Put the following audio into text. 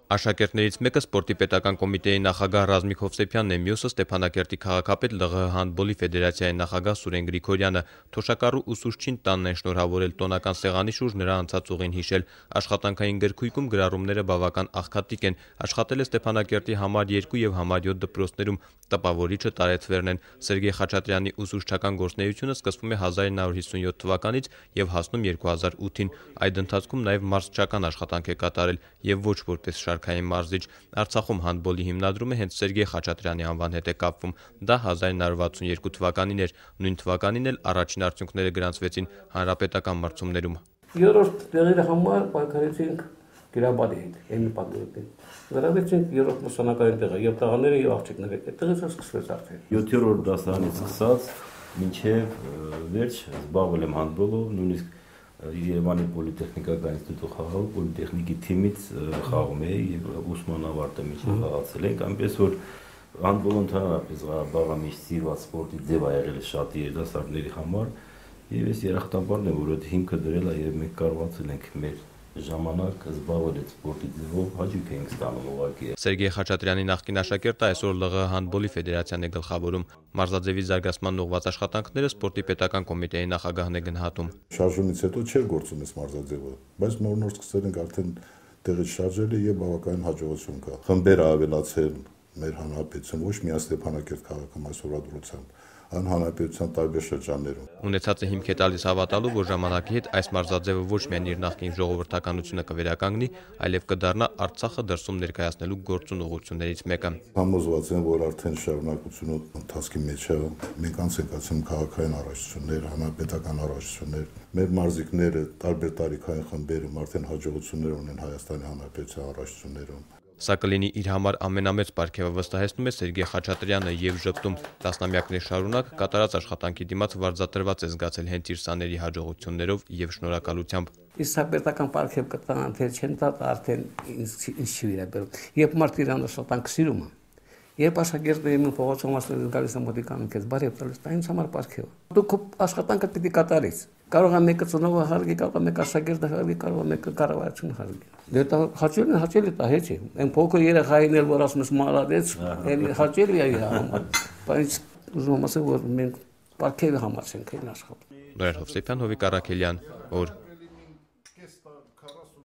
Աշակերտներից մեկը սպորտի պետական կոմիտեի նախագահ Ռազմիկ Հովսեփյանն է, մյուսը Ստեփանակերտի քաղաքապետ ԼՂՀ հանդբոլի ֆեդերացիայի նախագահ Սուրեն Գրիգորյանը։ Թոշակառու ուսուցչին տանն են շնորհավորել տոնական սեղանի շուրջ նրա անցած ուղին հիշել։ Աշխատանքային գրքույկում գրառումները բավական աղքատիկ են։ Աշխատել է Ստեփանակերտի համար 2 եւ համար 7 դպրոցներում։ Տպավորիչը տարեցվերն են։ Սերգեյ Խաչատրյանի ուսուցչական գործունեությունը սկսվում է 1957 թվականից եւ հասնում 2008-ին։ Այդ ընթացքում նաեւ մարզչական աշխատանք է կատարել եւ ոչ որպես շարքային մարզիչ։ Արցախում հանդբոլի հիմնադրումը հենց Սերգեյ Խաչատրյանի անվան հետ է կապվում։ Դա 1962 թվականին էր։ Նույն թվականին էլ առաջին արդյունքները գրանցվեցին հանրապետական մրցումներում։ Երրորդ տեղերի համար պայքարեցինք Գիրաբադի հետ, Էմի Պանդոյին։ Գրավեցինք երրորդ նշանակային տեղը, եւ տղաները եւ աղջիկները այդտեղից սկսվեց արդեն։ 7-րդ դասարանից սկսած մինչև վերջ զբաղվել եմ հանդբոլով, նույնիսկ Երևանի պոլիտեխնիկական ինստիտուտի խաղալ, պոլիտեխնիկի թիմից խաղում էի եւ ուսման ավարտը միջև խաղացել ենք, այնպես որ հանդբոլը ընդհանրապես Ղարաբաղի միշտ սիրված սպորտի ձև ա եղել շատ երիտասարդների համար եւ ես երախտապարն եմ, որ այդ հիմքը դրել է եւ մենք կարողացել ենք մեր ժամանակ զբաղվել այդ սպորտի ձևով հաճույք ենք ստանում ուղղակի։ Սերգեյ Խաչատրյանի նախկին աշակերտը այսօր ԼՂՀ հանդբոլի ֆեդերացիան է գլխավորում։ Մարզաձևի զարգացման ուղղված աշխատանքները սպորտի պետական կոմիտեի նախագահն է գնահատում։ Շարժումից հետո չէր գործում այս մարզաձևը, բայց նոր սկսել ենք արդեն տեղից շարժել եւ բավականին հաջողություն կա։ Խմբերը ավելացել մեր հանրապետություն, ոչ միայն Ստեփանակերտ քաղաքում այսօրվա դրությամբ, այլ հանրապետության տարբեր շրջաններում։ Ունեցածը հիմք է տալիս հավատալու, որ ժամանակի հետ այս մարզաձևը ոչ միայն իր նախկին ժողովրդականությունը կվերականգնի, այլև կդառնա Արցախը դրսում ներկայացնելու գործուն ուղղություններից մեկը։ Համոզված եմ, որ արդեն շարունակությունը ընթացքի մեջ է, մենք անց ենք ացնում քաղաքային առողջություններ, հանրապետական առողջություններ։ Մեր մարզիկները տարբեր տարիքային խմբերում արդեն հաջողություններ ունեն Հայաստանի Հանրապետության առողջություններում։ Սա կլինի իր համար ամենամեծ պարգևը, վստահեցնում է Սերգեյ Խաչատրյանը եւ ժպտում։ Տասնամյակներ շարունակ կատարած աշխատանքի դիմաց վարձատրված է զգացել հենց իր սաների հաջողություններով եւ շնորհակալությամբ։ Իսկ պետական պարգև կտան թե չեն տա արդեն ինձ չի վերաբերում։ Երբ մարդը իրան աշխատանք սիրում է, երբ աշակերտը իմ փողոցում ասել գալիս է մոտիկան քեզ բարև տալիս, դա ինձ համար պարգև է։ Դու աշխատանքը պիտի կատարես։ Կարող է մեկը ծնողը հարգի, կարող է մեկը աշակերտը հարգի, կարող է մեկը կառավարությունը հարգի։ Դա հաճելի է, հեչ է։ Այն փոքր երեխային էլ որ ասում ես մալադեց, այն հաճելի է իր համար։ Բայց ուզում եմ ասել, որ մենք պարգևի համար ենք աշխատում։ Նորեր Հովսեփյան, Հովիկ Առաքելյան, օր